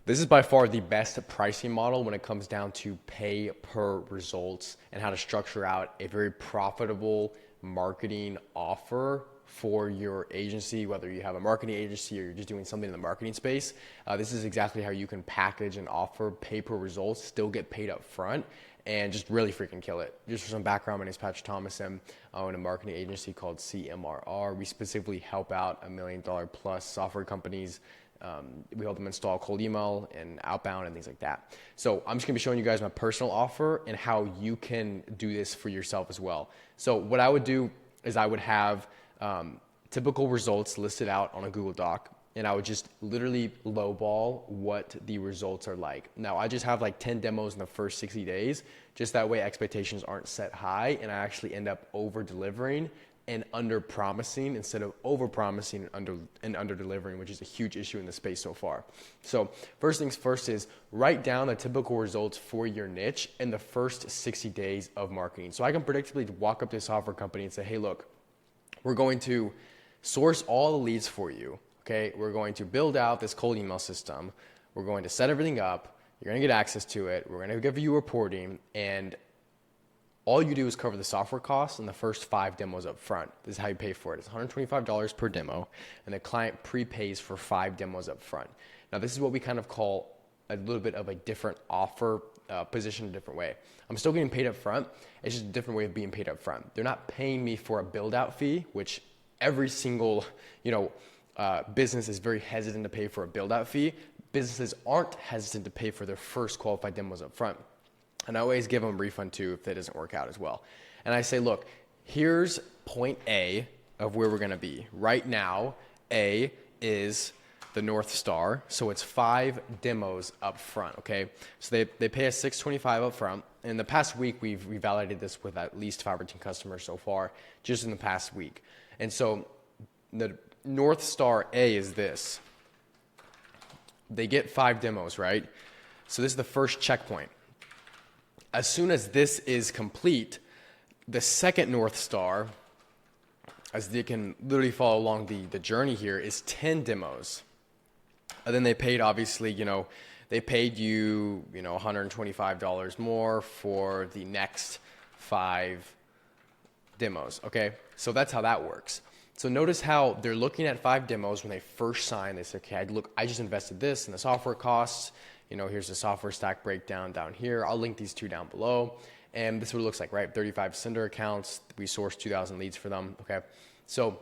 This is by far the best pricing model when it comes down to pay per results and how to structure out a very profitable marketing offer for your agency, whether you have a marketing agency or you're just doing something in the marketing space. This is exactly how you can package and offer pay per results, still get paid up front, and just really freaking kill it. Just for some background, my name is Patrick Thomason. I own a marketing agency called CMRR. We specifically help out $1 million plus software companies. We help them install cold email and outbound and things like that. So I'm just gonna be showing you guys my personal offer and how you can do this for yourself as well. So what I would do is I would have typical results listed out on a Google Doc, and I would just literally lowball what the results are like. Now I just have like 10 demos in the first 60 days, just that way expectations aren't set high and I actually end up over delivering and under promising instead of over promising and under delivering, which is a huge issue in the space so far. So first things first is write down the typical results for your niche in the first 60 days of marketing. So I can predictably walk up to a software company and say, hey, look, we're going to source all the leads for you. Okay, we're going to build out this cold email system. We're going to set everything up. You're going to get access to it. We're going to give you reporting, and all you do is cover the software costs and the first 5 demos up front. This is how you pay for it. It's $125 per demo, and the client prepays for 5 demos up front. Now, this is what we kind of call a little bit of a different offer, positioned a different way. I'm still getting paid up front. It's just a different way of being paid up front. They're not paying me for a build-out fee, which every single, business is very hesitant to pay for a build-out fee. Businesses aren't hesitant to pay for their first qualified demos up front. And I always give them a refund too if that doesn't work out as well. And I say, look, here's point A of where we're gonna be. Right now, A is the North Star, so it's 5 demos up front, okay? So they pay us $625 up front. In the past week, we've validated this with at least 5 or 10 customers so far, just in the past week. And so the North Star A is this. They get 5 demos, right? So this is the first checkpoint. As soon as this is complete, the second North Star, as they can literally follow along the journey here, is 10 demos. And then they paid, obviously, they paid you, $125 more for the next 5 demos, okay? So that's how that works. So notice how they're looking at 5 demos when they first sign. They say, okay, look, I just invested this in the software costs. Here's the software stack breakdown down here. I'll link these 2 down below. And this is what it looks like, right? 35 sender accounts. We sourced 2,000 leads for them, okay? So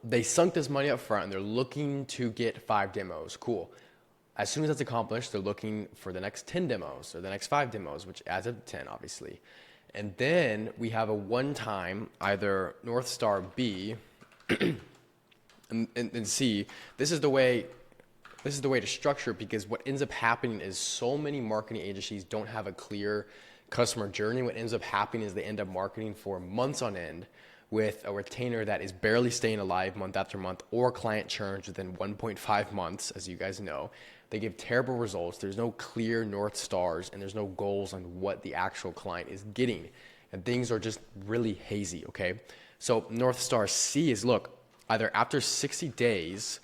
they sunk this money up front and they're looking to get 5 demos. Cool. As soon as that's accomplished, they're looking for the next 10 demos or the next 5 demos, which adds up to 10, obviously. And then we have a one-time, either North Star B and C. This is the way to structure it, because what ends up happening is so many marketing agencies don't have a clear customer journey. What ends up happening is they end up marketing for months on end with a retainer that is barely staying alive month after month, or client churns within 1.5 months, as you guys know. They give terrible results. There's no clear North Stars, and there's no goals on what the actual client is getting. And things are just really hazy, okay? So North Star C is, look, either after 60 days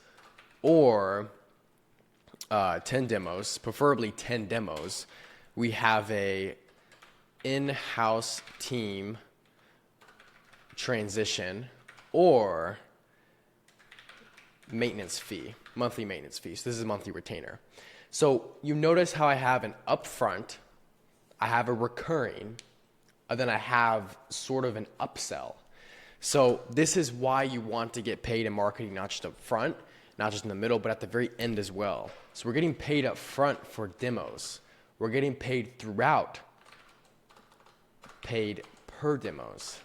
or 10 demos, preferably 10 demos, we have a in-house team transition or maintenance fee, monthly maintenance fee. So this is a monthly retainer. So you notice how I have an upfront, I have a recurring, and then I have sort of an upsell. So this is why you want to get paid in marketing, not just up front, not just in the middle, but at the very end as well. So we're getting paid up front for demos. We're getting paid throughout, paid per demos.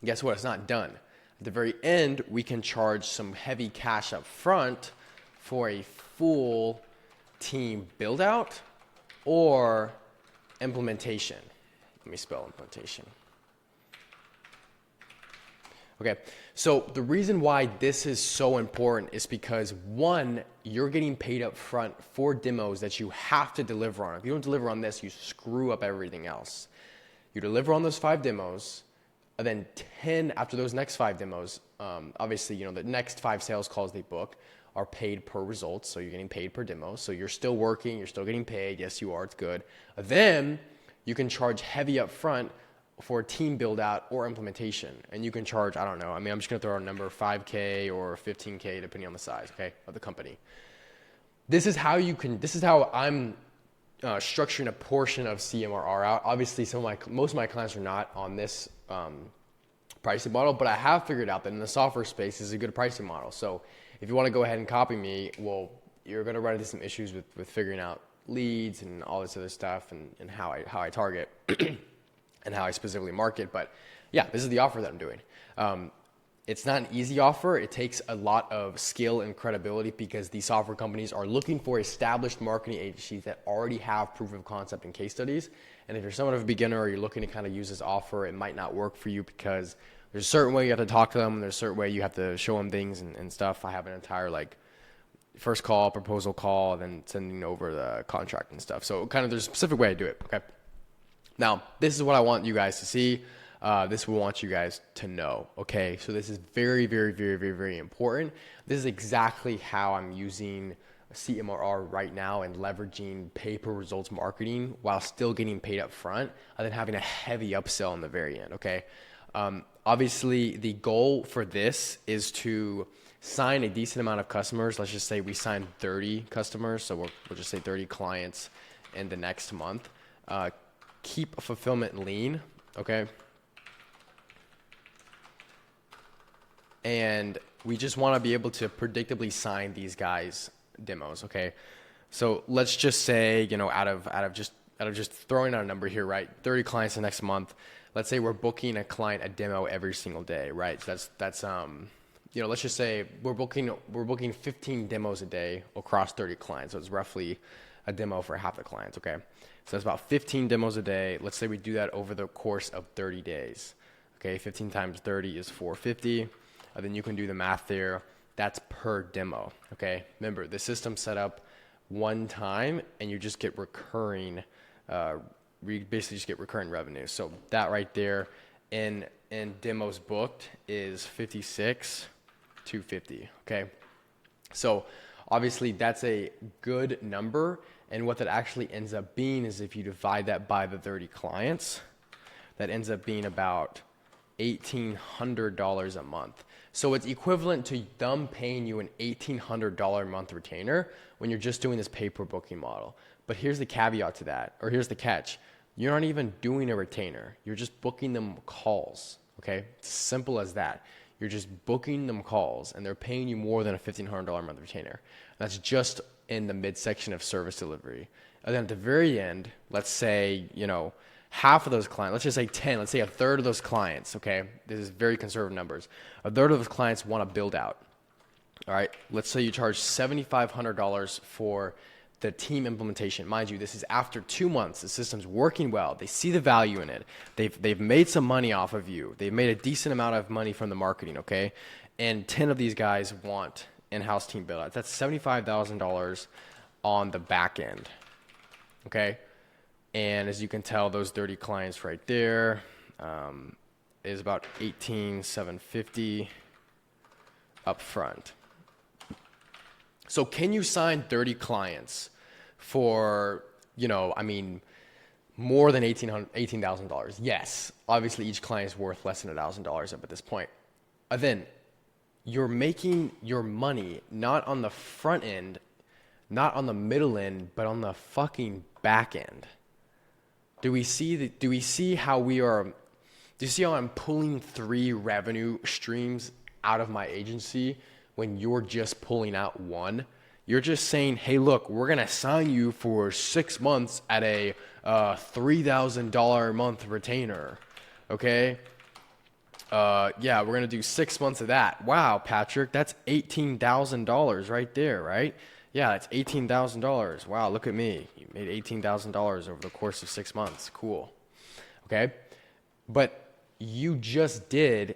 And guess what? It's not done. At the very end, we can charge some heavy cash up front for a full team build out or implementation. Let me spell implementation. Okay, so the reason why this is so important is because, one, you're getting paid up front for demos that you have to deliver on. If you don't deliver on this, you screw up everything else. You deliver on those 5 demos, and then 10 after those next 5 demos, obviously, the next 5 sales calls they book are paid per results. So you're getting paid per demo. So you're still working, you're still getting paid. Yes, you are, it's good. Then you can charge heavy up front for team build out or implementation. And you can charge, I don't know, I mean, I'm just gonna throw out a number, 5K or 15K, depending on the size, okay, of the company. This is how I'm structuring a portion of CMRR out. Obviously, most of my clients are not on this pricing model, but I have figured out that in the software space this is a good pricing model. So if you want to go ahead and copy me, well, you're going to run into some issues with figuring out leads and all this other stuff and how I target and how I specifically market. But yeah, this is the offer that I'm doing. It's not an easy offer. It takes a lot of skill and credibility because these software companies are looking for established marketing agencies that already have proof of concept and case studies. And if you're somewhat of a beginner or you're looking to kind of use this offer, it might not work for you because there's a certain way you have to talk to them and there's a certain way you have to show them things and stuff. I have an entire first call, proposal call, and then sending over the contract and stuff. So kind of there's a specific way to do it, okay? Now, this is what I want you guys to see. This is what I want you guys to know, okay? So this is very, very, very, very, very important. This is exactly how I'm using CMRR right now and leveraging pay-per-results marketing while still getting paid up front and then having a heavy upsell in the very end, okay? Obviously, the goal for this is to sign a decent amount of customers. Let's just say we sign 30 customers, so we'll just say 30 clients in the next month. Keep fulfillment lean, okay? And we just want to be able to predictably sign these guys demos, okay? So let's just say, out of just throwing out a number here, right? 30 clients the next month. Let's say we're booking a client a demo every single day, right? So that's let's just say we're booking 15 demos a day across 30 clients. So it's roughly a demo for half the clients, okay? So that's about 15 demos a day. Let's say we do that over the course of 30 days. Okay, 15 times 30 is 450. Then you can do the math there. That's per demo, okay? Remember, the system's set up one time and you just get recurring, basically just get recurring revenue. So that right there in demos booked is 56,250, okay? So obviously that's a good number, and what that actually ends up being is if you divide that by the 30 clients, that ends up being about $1,800 a month. So it's equivalent to them paying you an $1,800 a month retainer when you're just doing this pay-per-booking model. But here's the caveat to that, or here's the catch. You're not even doing a retainer. You're just booking them calls, okay? It's simple as that. You're just booking them calls, and they're paying you more than a $1,500 a month retainer. That's just in the midsection of service delivery. And then at the very end, let's say, half of those clients, let's just say 10, let's say a third of those clients, okay? This is very conservative numbers. A third of those clients want to build out, all right? Let's say you charge $7,500 for the team implementation. Mind you, this is after 2 months. The system's working well. They see the value in it. They've made some money off of you. They've made a decent amount of money from the marketing, okay? And 10 of these guys want in-house team build out. That's $75,000 on the back end, okay? And as you can tell, those 30 clients right there is about $18,750 up front. So can you sign 30 clients for, more than $18,000? Yes. Obviously, each client is worth less than $1,000 up at this point. Then you're making your money not on the front end, not on the middle end, but on the fucking back end. Do you see how I'm pulling 3 revenue streams out of my agency when you're just pulling out one? You're just saying, hey, look, we're going to sign you for 6 months at a $3,000 a month retainer, okay? Yeah, we're going to do 6 months of that. Wow, Patrick, that's $18,000 right there, right? Yeah, that's $18,000. Wow, look at me. You made $18,000 over the course of 6 months. Cool. Okay? But you just did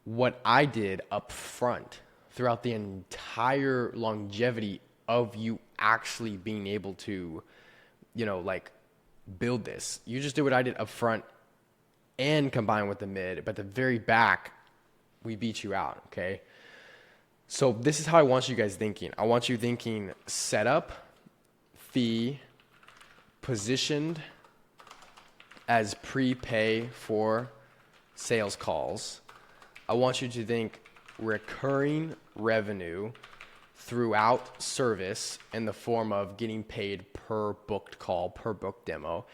what I did up front throughout the entire longevity of you actually being able to, build this. You just did what I did up front and combined with the mid, but the very back, we beat you out, okay? So this is how I want you guys thinking. I want you thinking setup, fee, positioned as prepay for sales calls. I want you to think recurring revenue throughout service in the form of getting paid per booked call, per booked demo.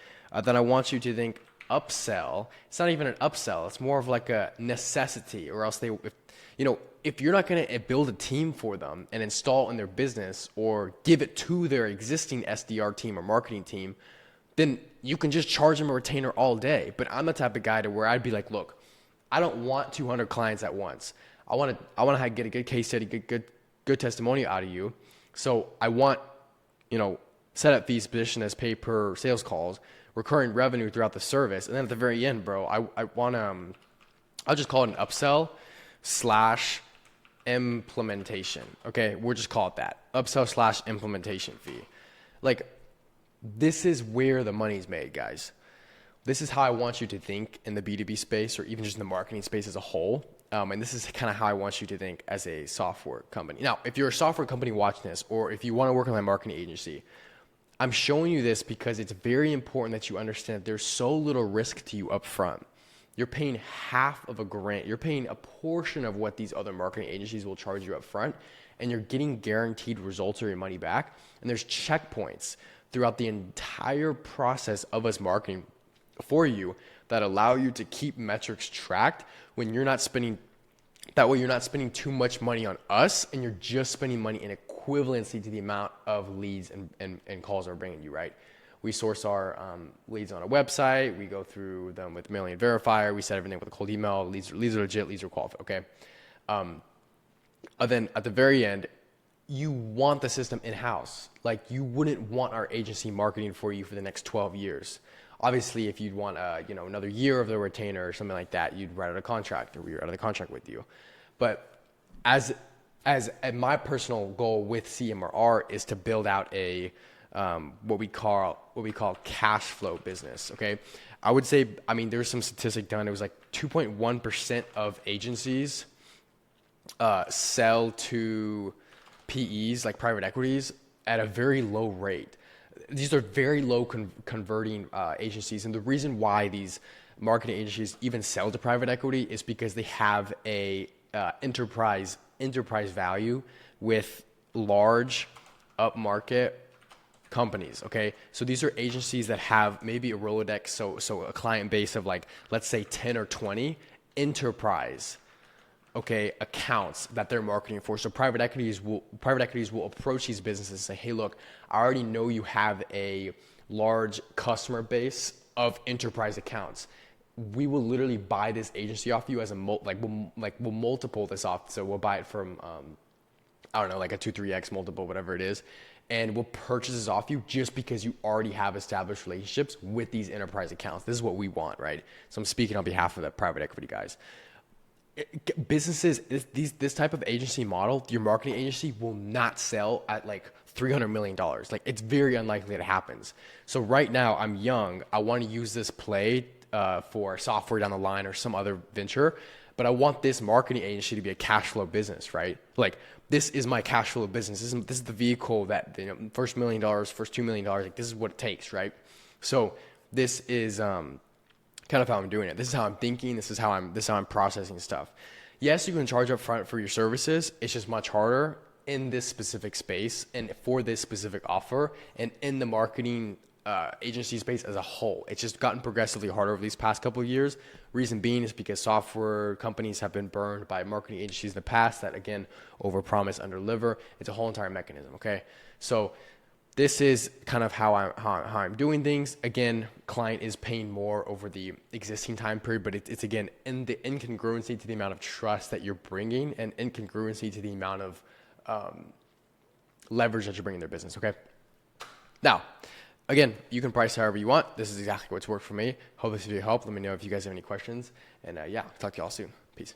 Then I want you to think upsell. It's not even an upsell. It's more of like a necessity, or else if you're not going to build a team for them and install in their business or give it to their existing SDR team or marketing team, then you can just charge them a retainer all day. But I'm the type of guy to where I'd be like, look, I don't want 200 clients at once. I want to get a good case study, good testimonial out of you. So I want, setup fees positioned as pay per sales calls, recurring revenue throughout the service. And then at the very end, bro, I want to, I'll just call it an upsell / implementation. Okay. We'll just call it that, upsell / implementation fee. Like, this is where the money's made, guys. This is how I want you to think in the B2B space, or even just in the marketing space as a whole. And this is kind of how I want you to think as a software company. Now, if you're a software company watching this, or if you want to work with a marketing agency, I'm showing you this because it's very important that you understand that there's so little risk to you up front. You're paying half of a grant. You're paying a portion of what these other marketing agencies will charge you up front, and you're getting guaranteed results or your money back. And there's checkpoints throughout the entire process of us marketing for you that allow you to keep metrics tracked when you're not spending. That way you're not spending too much money on us, and you're just spending money in equivalency to the amount of leads and calls we're bringing you, right? We source our leads on a website. We go through them with mailing verifier. We set everything with a cold email. Leads are legit. Leads are qualified, okay? And then at the very end, you want the system in-house. Like, you wouldn't want our agency marketing for you for the next 12 years. Obviously, if you'd want another year of the retainer or something like that, you'd write out a contract, or we write out a contract with you. But as my personal goal with CMRR is to build out a what we call cash flow business. Okay, I would say, there's some statistic done. It was like 2.1% of agencies sell to PEs, like private equities, at a very low rate. These are very low converting agencies. And the reason why these marketing agencies even sell to private equity is because they have a enterprise value with large upmarket companies. Okay. So these are agencies that have maybe a Rolodex. So a client base of, like, let's say 10 or 20 enterprise accounts that they're marketing for. So private equities will approach these businesses and say, hey, look, I already know you have a large customer base of enterprise accounts. We will literally buy this agency off you as we'll multiple this off. So we'll buy it from, like a 2-3x multiple, whatever it is. And we'll purchase this off you just because you already have established relationships with these enterprise accounts. This is what we want, right? So I'm speaking on behalf of the private equity guys. Businesses, this type of agency model, your marketing agency will not sell at like $300 million. Like, it's very unlikely that happens. So right now, I'm young. I want to use this play for software down the line or some other venture, but I want this marketing agency to be a cash flow business, right? Like, this is my cash flow business. This is the vehicle that, first $1 million, first $2 million, like, this is what it takes, right? So this is kind of how I'm doing it. This is how I'm thinking. This is how I'm processing stuff. Yes, you can charge up front for your services. It's just much harder in this specific space and for this specific offer, and in the marketing agency space as a whole. It's just gotten progressively harder over these past couple of years. Reason being is because software companies have been burned by marketing agencies in the past that, again, overpromise, underdeliver. It's a whole entire mechanism. Okay, so this is kind of how I'm doing things. Again, client is paying more over the existing time period, but it's again in the incongruency to the amount of trust that you're bringing, and incongruency to the amount of leverage that you're bringing in their business. Okay. Now, again, you can price however you want. This is exactly what's worked for me. Hope this video helped. Let me know if you guys have any questions, and talk to y'all soon. Peace.